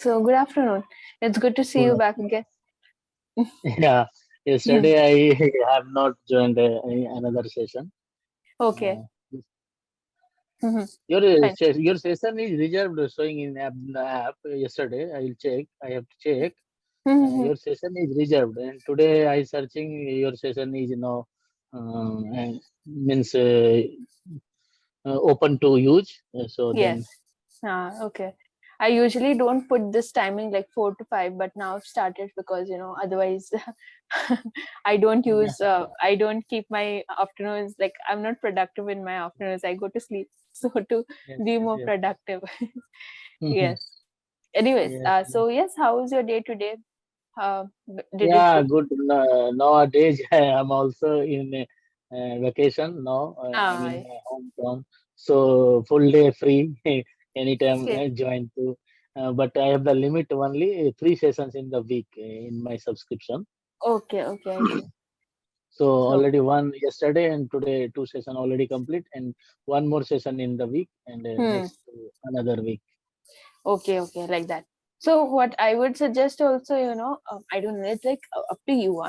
So good afternoon. It's good to see Good you back again. Yeah, yesterday I have not joined another session. Okay. Uh, Mm-hmm. Fine. your session is reserved showing in app yesterday. I will check. I have to check. Mm-hmm. Your session is reserved, and today I searching your session is and means open to use. So then Yes. Okay. I usually don't put this timing like 4 to 5, but now I've started because otherwise I don't keep my afternoons, like I'm not productive in my afternoons. I go to sleep. So to yes, be yes, more yes. productive. Yes. Anyways, Yes, yes. so yes, how was your day today? Uh, did it Yeah, go? good. Nowadays, I am also in vacation now. I'm Ah, in my hometown, so full day free. Anytime okay. I join to. But I have the limit only 3 sessions in the week in my subscription. Okay, okay, I see. So So, already one yesterday and today 2 session already complete, and one more session in the week, and hmm. next another week. Okay, okay, like that. So, what I would suggest also, I don't know, it's like up to you.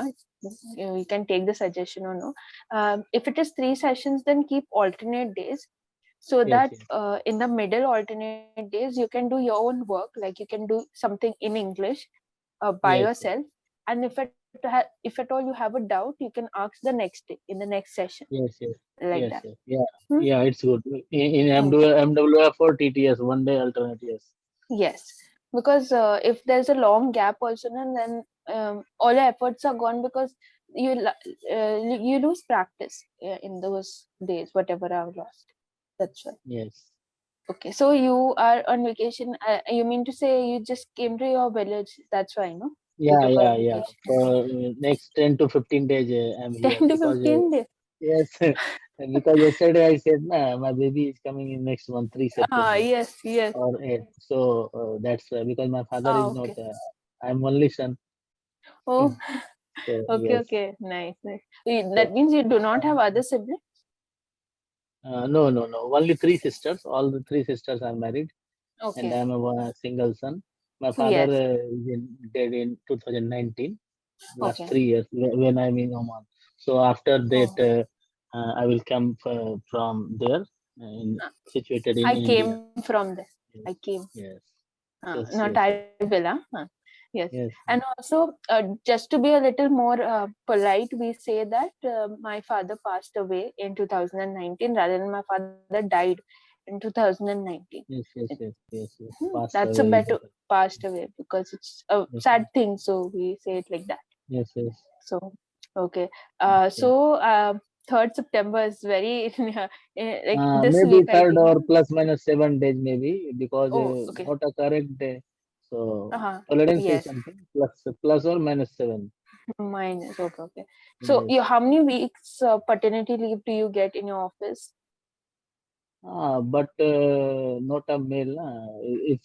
You can take the suggestion or no. If it is 3 sessions, then keep alternate days so Yes, that yes, in the middle alternate days, you can do your own work. Like you can do something in English by yes, yes. yourself. And if at all you have a doubt, you can ask the next day in the next session, Yes, yes, like yes, that. yes. Yeah, Hmm? yeah, it's good. In Hmm. MWF or TTS, one day alternate, yes. Yes, because if there's a long gap also, then all your efforts are gone because you lose practice in those days, whatever I've lost. That's why. Yes. Okay, so you are on vacation. You mean to say you just came to your village? That's why, no? You Yeah, took a yeah, yeah. vacation. For next 10 to 15 days, I'm here 10 to because, 15 days. yes, because yesterday I said, nah, my baby is coming in next month, 3 Ah, September yes, yes. or 8. So that's because my father Ah, is not, okay. I'm only son. Oh, So, okay, yes. okay. Nice, nice. So, That means you do not have um, other siblings? no, no, no. Only 3 sisters. All the 3 sisters are married, and Okay. I'm a single son. My father Yes. dead in 2019, last Okay. 3 years when I'm in Oman. So after that, Oh. I will come from there, situated in I India. came from there. I Yes, came. yes, Not yes, I yes, will. Yes. yes, And also, just to be a little more polite, we say that my father passed away in 2019 rather than my father died in 2019. yes, It, yes, yes, yes, yes. that's Passed a away. better passed away because it's a Yes, sad thing. So we say it like that. yes, yes. So, okay. Okay. So, 3rd September is very, like this Maybe week, I third think. or No? plus minus 7 days, maybe because Oh, okay. not a correct day. So Uh-huh. tolerance is Yes. something plus or minus 7. Minus. Okay, okay. So Yes. you, how many weeks paternity leave do you get in your office? But not a male. If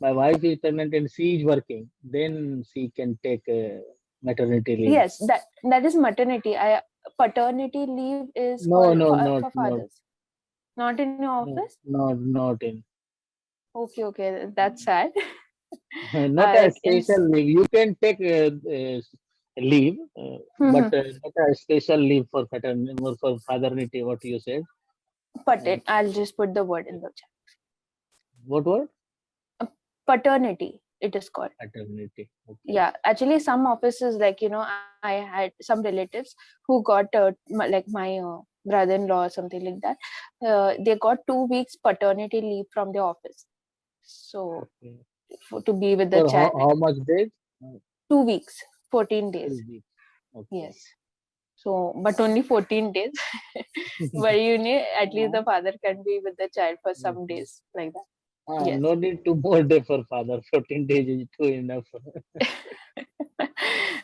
my wife is pregnant and she is working, then she can take maternity leave. Yes, that is maternity. I Paternity leave is No, called no, for fathers. Not in your office? not in. Okay, okay. That's sad. Not a Like in. special leave. You can take leave, but not a special leave for for paternity. What you said? Uh, I'll just put the word in the chat. what word? Paternity, it is called. Paternity. Okay. Yeah, actually some offices, like I had some relatives who got like my brother-in-law or something like that. They got 2 weeks paternity leave from the office, so Okay. to be with the For child. how much days? 2 weeks, 14 days. 2 weeks. Okay. Yes. So but only 14 days. But at least the Uh, father can be with the child for yes, some yes. days, like that. Yes. No need to more day for father. 14 days is too enough.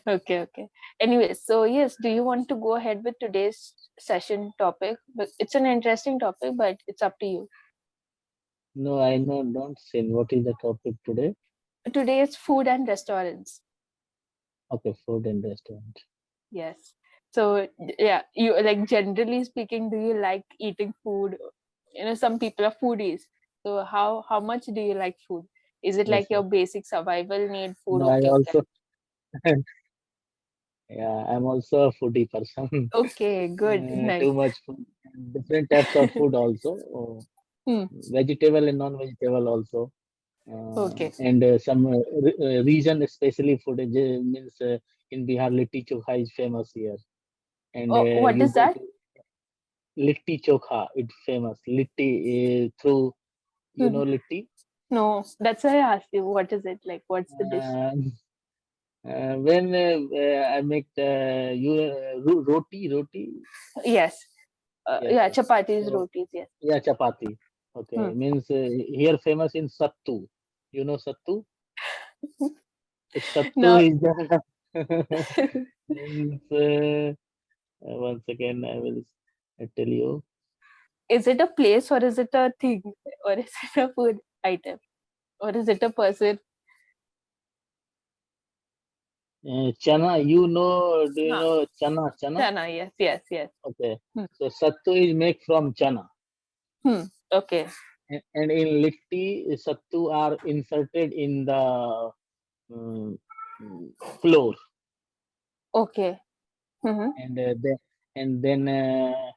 Okay, okay. Anyway, so yes, do you want to go ahead with today's session topic? But it's an interesting topic, but it's up to you. No, I know. Don't say what is the topic today. Today is food and restaurants. Okay, food and restaurant. Yes. So yeah, you, like, generally speaking, do you like eating food? Some people are foodies. So how much do you like food? Is it yes, like your yes. basic survival need food? No, I Okay, also, yeah, I'm also a foodie person. okay, good, nice. Too much food, different types of food also, Hmm. vegetable and non-vegetable also, Okay. and some region, especially food means in Bihar, litti chokha is famous here, and Oh, what you is go that? to litti chokha, it's famous. Litti through, you Hmm. know, litti. No, that's why I asked you. What is it like? What's the dish? Uh, when I make roti, Yes. yes, Yeah, yes. chapatis, So rotis. Yes. yeah, chapati. Hmm. Okay, means here famous in sattu. You know sattu? Sattu Now, is the means. Once again, I will tell you. is it a place or is it a thing or is it a food item or is it a person? Chana, you know? Do you Huh. know chana? Chana. Chana. Yes. Yes. Yes. Okay. Hmm. So sattu is made from chana. Hmm. Okay. And in litti, sattu are inserted in the mm, floor, Okay. Mm-hmm. and then and then uh,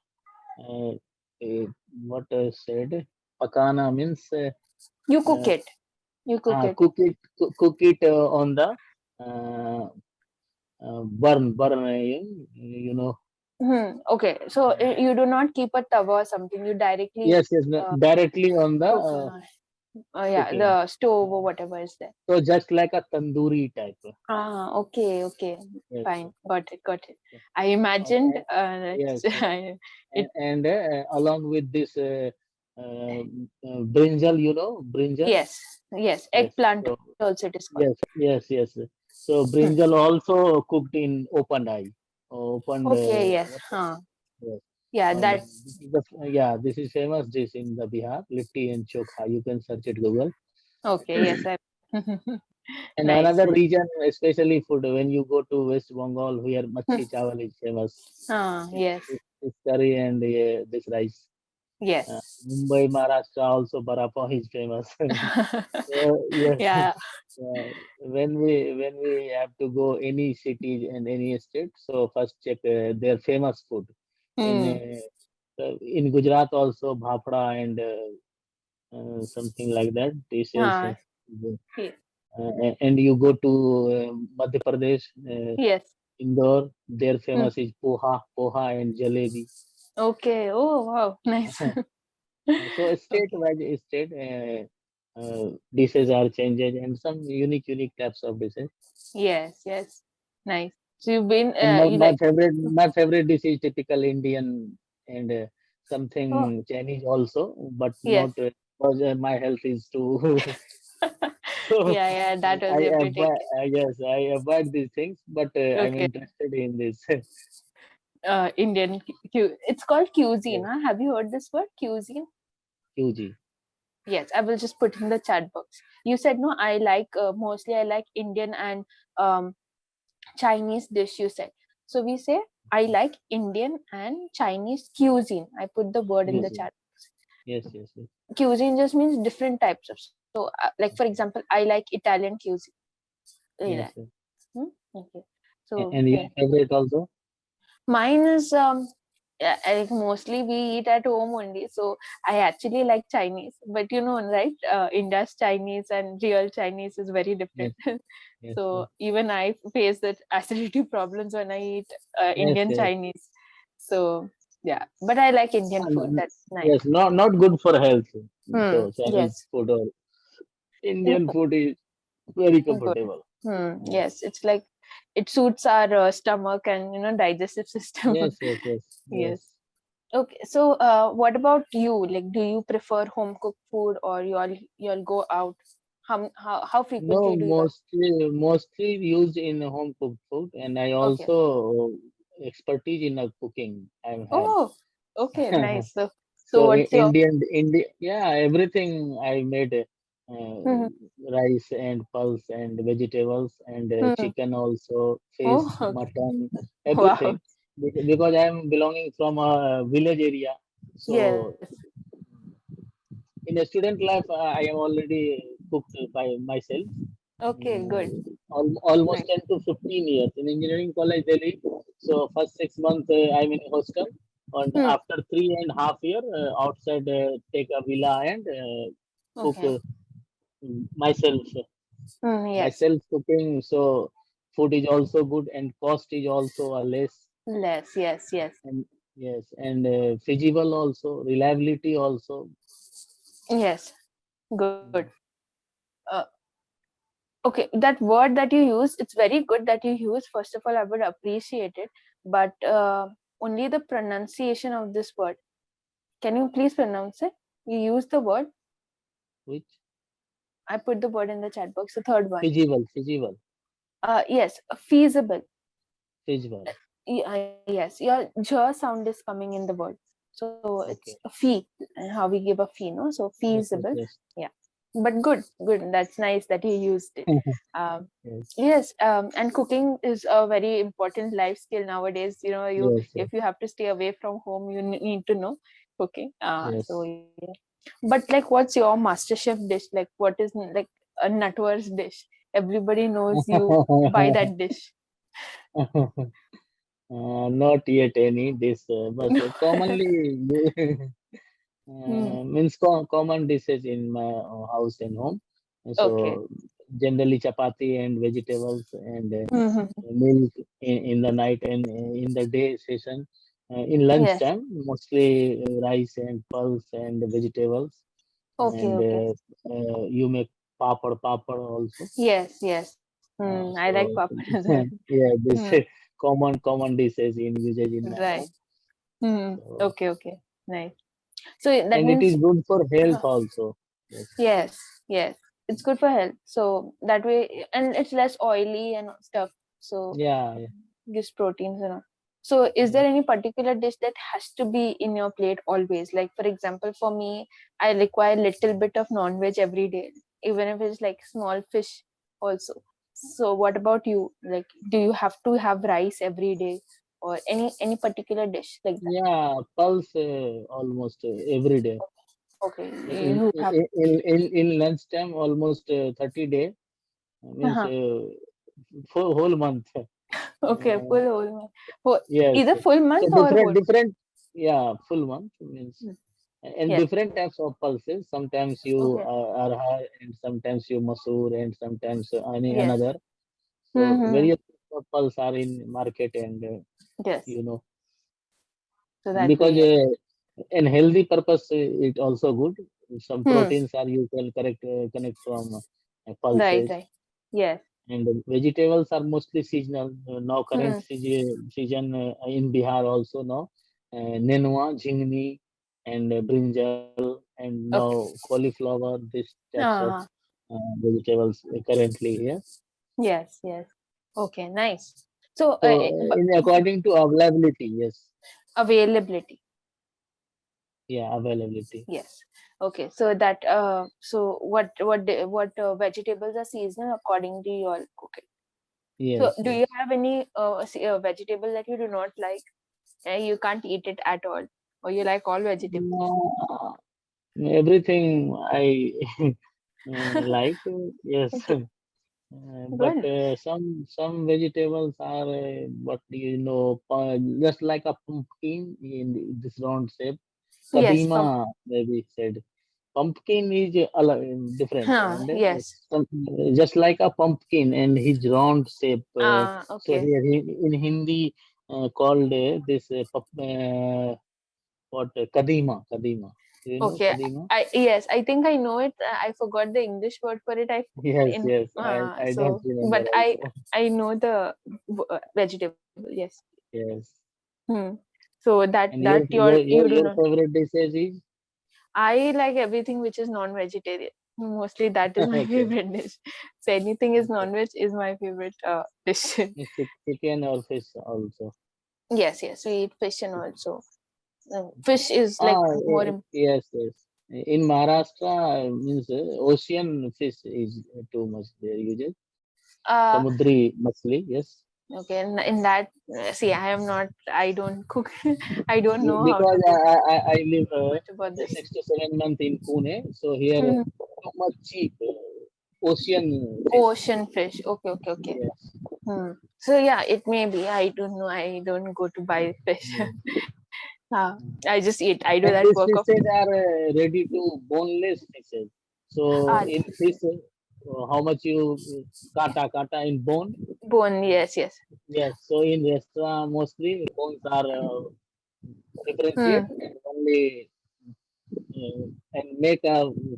uh, what I said, pakana means You cook uh, it. You cook it. cook it on the uh, burn, you know. Okay. So uh, you do not keep a tawa or something. You directly yes, yes, no, uh, directly on the cook. Yeah, cooking. the stove or Uh, whatever is there. so just like a tandoori type. Ah, okay, okay, Yes, fine, got it, got it. yes. I imagined And, yes, it. and along with this brinjal, you know, brinjal. Yes, yes, Yes. eggplant So also it is called. yes, yes, yes. So Hmm. brinjal also cooked in open eye, opened. Okay, yes, What? huh. Yes. Yeah, And that's this is the, yeah, this is famous dish in the Bihar, litti and chokha. You can search it Google. okay. Yes, I. And Nice. another region, especially food, when you go to West Bengal, where Hmm. machi chawal is famous, Ah, yes, this curry and this rice. yes. Mumbai, Maharashtra also bara pav is famous. So yes, Yeah. when we have to go any city and any state, so first check their famous food. In Hmm. in Gujarat also bhapra and something like that dishes. Ah, ye- And you go to Madhya Pradesh, yes. Indore, their Hmm. famous is poha and jalebi. Okay. Oh, wow. Nice. So Okay. state dishes are changed and some unique types of dishes. Yes, yes. Nice. So you've been, And my, you my like, favorite my favorite dish is typical Indian and oh, something Chinese also, but yes. not because my health is too. So Yeah, yeah, that was I you have to take avoid, it. yes, I avoid these things, but I'm Okay. interested in this. Indian, it's called cuisine, Yes, huh? Have you heard this word, cuisine? QG. Yes, I will just put in the chat box. You said no, I like, mostly I like Indian and um, Chinese dish, you said. So we say, I like Indian and Chinese cuisine. I put the word in the Cuisine. chat. Yes, yes, yes. Cuisine just means different types of. So, like for Okay. example, I like Italian cuisine. Like Yes, that. yes. Okay. So And your yeah, favorite also? mine is yeah, mostly we eat at home only. So I actually like Chinese, but you know, right? India's Chinese and real Chinese is very Yes, different. yes, So yes. even I face that acidity problems when I eat Yes, Indian yes. Chinese. So yeah, but I like Indian food. And, That's nice. yes, not good for health. So Chinese Yes. food or Mm, Indian food is very good. comfortable. Yes, Yes, it's like it suits our stomach and digestive system. yes, yes, yes, Yes. yes. Okay, so what about you? Like, do you prefer home cooked food or you'll go out? How No, frequently do you? mostly used in home cooked food, and I Okay. also expertise in cooking. I have. Oh, okay, nice. So So what's your? Indian, yeah, everything I made, Hmm. rice and pulse and vegetables and Hmm. chicken also, fish, Oh, okay. mutton, Wow. everything. Because I am belonging from a village area, Yes. so in a student life, I am already cook by myself. Okay, good. Almost Nice. 10 to 15 years in engineering college Delhi. So first 6 months I'm in hostel, and Hmm. after 3.5 year outside take a villa and cook Okay. myself. Yes. Myself cooking, so food is also good and cost is also less. Less. Yes. Yes. And yes, and feasible also, reliability also. Yes. Good. Mm. Uh, okay, that word that you use, it's very good that you use. First of all, I would appreciate it, but only the pronunciation of this word. Can you please pronounce it? You use the word. Which I put the word in the chat box. The third one. feasible, Yes, feasible. feasible. Yes, your j sound is coming in the word. So it's a Okay. fee, how we give a fee, no? So Yes, feasible. yes, yes. Yeah. But good, good. That's nice that you used it. Um, Yes, yes, and cooking is a very important life skill nowadays. You know, you yes, yes, if you have to stay away from home, you need to know cooking. So yes. yeah. But like, what's your master chef dish? Like, what is like a Natwar's dish? Everybody knows you by that dish. Not yet any this, but commonly Hmm. means common dishes in my house and home. Okay. So generally chapati and vegetables and Hmm. milk in the night and in the day session. In Yes. lunchtime, mostly rice and pulse and vegetables. Okay. And Okay. you make papad also. Yes. Yes. I like So papad as well. yeah, this Hmm. common dishes in usage in my Right. home. So Okay. Okay. Nice. So that and it means is good for health also. Yes. yes. Yes. It's good for health. So that way, and it's less oily and stuff. So Yeah, yeah. gives proteins and all. So is Yes. there any particular dish that has to be in your plate always? Like for example, for me, I require little bit of non-veg every day, even if it's like small fish also. So what about you? Like, do you have to have rice every day or any particular dish like that? Yeah, pulse almost every day. Okay, In you have. in lunchtime almost 30 day means Uh-huh. for whole month. Okay, Uh, full whole month. yes. Either full So month or different whole. different yeah full month means Hmm. and Yes. different types of pulses. Sometimes you Okay. arha and sometimes you masoor and sometimes any Yes. another. So Mm-hmm. various types of pulse are in market and Yes. you know So that because way, yes. in healthy purpose it also good. Some Hmm. proteins are you can correct connect from Right. pulses Right. Yes. and vegetables are mostly seasonal. Now current Hmm. season in Bihar also now nenua, jhingni and brinjal and now Okay. cauliflower this types of Uh, vegetables currently here. yes. Yes. Okay. Nice. So, So but in according to availability, yes, availability. yeah, availability, Yes. Okay. So that. So what vegetables are seasonal according to your cooking? So yes, do you yes. have any vegetable that you do not like? You can't eat it at all, or you like all vegetables? Uh, everything I like, yes. But Good. some vegetables are what do you know just like a pumpkin in this round shape. Yes. Kadima maybe said. Pumpkin is different Huh, and yes. some, just like a pumpkin and his round shape. So Okay. here in Hindi called this what kadima. Do you know Okay. kadima? I yes, I think I know it. I forgot the English word for it. Yes, In yes. I don't so, remember but also. I know the vegetable. Yes. Yes. Hmm. So And that you do your not. favorite dishes is I like everything which is non-vegetarian. Mostly that is my okay. favorite dish. So anything is Okay. non-veg is my favorite dish. Chicken or fish also. Yes, yes. We eat fish and also fish is like more. Yes, yes. In Maharashtra, means ocean fish is too much there usually. Uh, Samudri mostly, yes. okay. In that, see, I am not. I don't cook. I don't know how to Because cook I live much about this. 6 to 7 months in Pune, so here Mhm. too much cheap. ocean fish. Ocean fish. Okay, okay, okay. Yes. So yeah, it may be. I don't know. I don't go to buy fish. Yes. I just eat. I do And that these work of fishes are ready to boneless fishes. So ah, in fish, how much you kata in bone? bone. Yes, yes. Yes. So in restaurant, mostly bones are Hmm. differentiate and only and make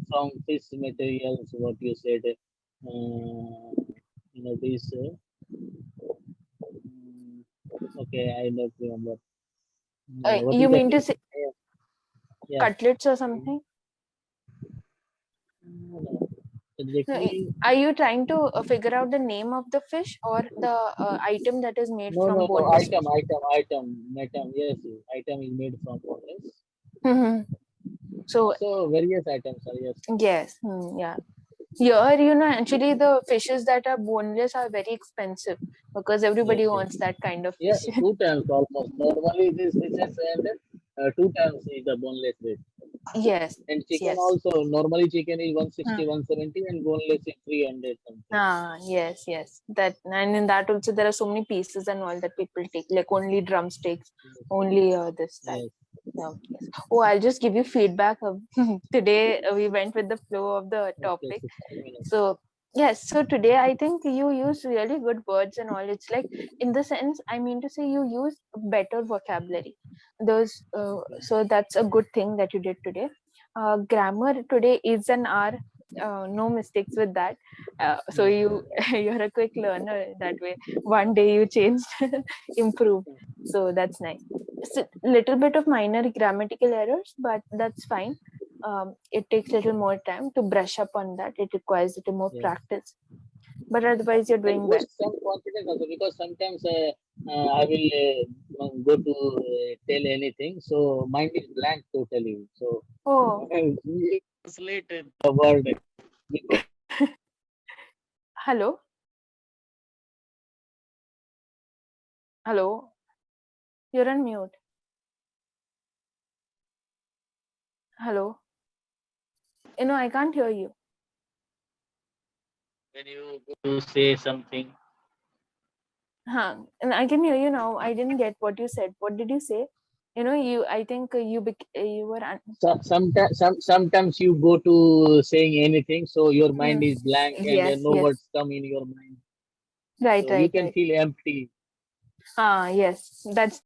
from fish materials. What you said, this. Mm, okay, I don't remember. What is You the mean to fish? say Yeah. cutlets or something? No, No, exactly. are you trying to figure out the name of the fish or the item that is made No, from no, no. boneless fish? Item. Yes, yes. Item is made from boneless. Hmm. So So various items are yes. yes, yeah. Here, actually the fishes that are boneless are very expensive because Yes, everybody yes. wants that kind of Yeah, fish. two times almost. Normally this fishes and two times is the boneless rate. Yes, And chicken yes. also. Normally chicken is Hmm. 160, 170 and boneless is 300 something. Yes, yes. That and in that also there are so many pieces and all that people take, like only drumsticks, Yes, only this that. yes. No, yes. Oh, I'll just give you feedback. Of today we went with the flow of the Okay, topic. 60 minutes. So yes, so today I think you use really good words and all. It's like in the sense I mean to say you use better vocabulary. Those Okay. so that's a good thing that you did today. Grammar today is an R. No mistakes with that. So Yes. you're a quick learner that way. One day you changed, improved. So that's nice. It's a little bit of minor grammatical errors, but that's fine. It takes a little more time to brush up on that. It requires a little more Yes. practice, but otherwise you're And doing well. boost some confidence also because sometimes I will go to tell anything, so mind is blank totally. So Oh, we translate the word because hello, hello, you're on mute. Hello, I can't hear you. when you go to say something, And I can hear you now. I didn't get what you said. What did you say? I think you were. sometimes you go to saying anything, so your mind Hmm. is blank and Yes, no yes. words come in your mind. Right, So you right, can right. feel empty. Yes. That's